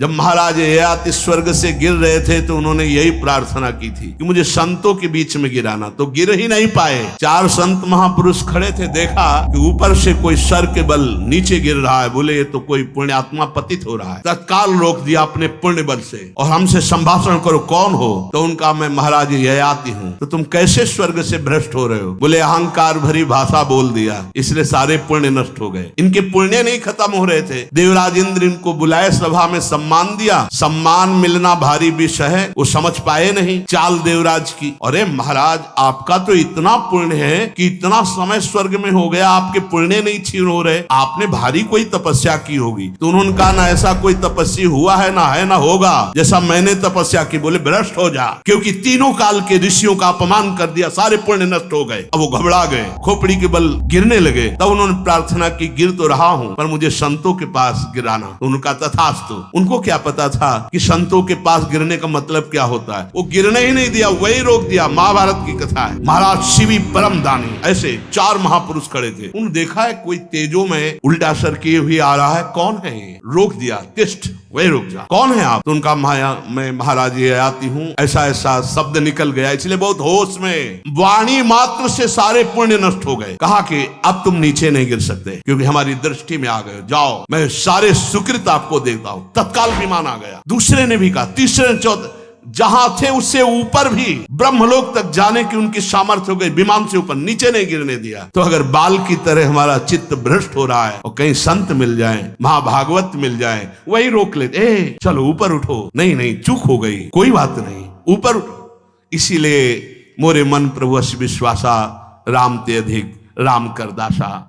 जब महाराज ययाति स्वर्ग से गिर रहे थे तो उन्होंने यही प्रार्थना की थी कि मुझे संतों के बीच में गिराना, तो गिर ही नहीं पाए। 4 संत महापुरुष खड़े थे, देखा कि ऊपर से कोई सर के बल नीचे गिर रहा है, बोले ये तो कोई पुण्यात्मा पतित हो रहा है। तत्काल रोक दिया अपने पुण्य बल से और हमसे संभाषण करो, कौन हो? तो उनका मैं महाराज ययाति हूँ। तो तुम कैसे स्वर्ग से भ्रष्ट हो रहे हो? बोले अहंकार भरी भाषा बोल दिया, इसलिए सारे पुण्य नष्ट हो गए। इनके पुण्य नहीं खत्म हो रहे थे। देवराज इंद्र इनको बुलाए, सभा में सम्मान दिया। सम्मान मिलना भारी विषय है, वो समझ पाए नहीं चाल देवराज की। अरे महाराज आपका तो इतना पुण्य है कि इतना समय स्वर्ग में हो गया, आपके पुण्य नहीं छीन हो रहे, आपने भारी कोई तपस्या की होगी। तो उन्होंने कहा ना ऐसा कोई तपस्या हुआ है ना होगा जैसा मैंने तपस्या की। बोले भ्रष्ट हो जा, क्योंकि तीनों काल के ऋषियों का अपमान कर दिया, सारे पुण्य नष्ट हो गए। अब वो घबरा गए, खोपड़ी के बल गिरने लगे। तब उन्होंने प्रार्थना की, गिर तो रहा हूं पर मुझे संतों के पास गिराना। उनका तथास्तु। उनको क्या पता था कि संतों के पास गिरने का मतलब क्या होता है। वो गिरने ही नहीं दिया, वही रोक दिया। महाभारत की कथा है। महाराज शिवी परम दानी, ऐसे 4 महापुरुष खड़े थे। उन्होंने देखा है कोई तेजो में उल्टा सर किए हुए आ रहा है, कौन है ये? रोक दिया, तिष्ठ, वही रुक जा, कौन है आप? तो उनका माया मैं महाराज ययाति हूँ, ऐसा ऐसा शब्द निकल गया, इसलिए बहुत होश में। वाणी मात्र से सारे पुण्य नष्ट हो गए। कहा कि अब तुम नीचे नहीं गिर सकते क्योंकि हमारी दृष्टि में आ गए, जाओ मैं सारे सुकृत आपको देता हूँ। तत्काल विमान आ गया। दूसरे ने भी कहा, तीसरे ने, चौथे, जहां थे उससे ऊपर भी ब्रह्मलोक तक जाने की उनकी सामर्थ्य हो गई। विमान से ऊपर, नीचे नहीं गिरने दिया। तो अगर बाल की तरह हमारा चित्त भ्रष्ट हो रहा है और कहीं संत मिल जाए, महाभागवत मिल जाए, वही रोक लेते, ए चलो ऊपर उठो, नहीं चूक हो गई, कोई बात नहीं, ऊपर उठो। इसीलिए मोरे मन प्रभु अस विश्वासा, राम ते अधिक राम कर दासा।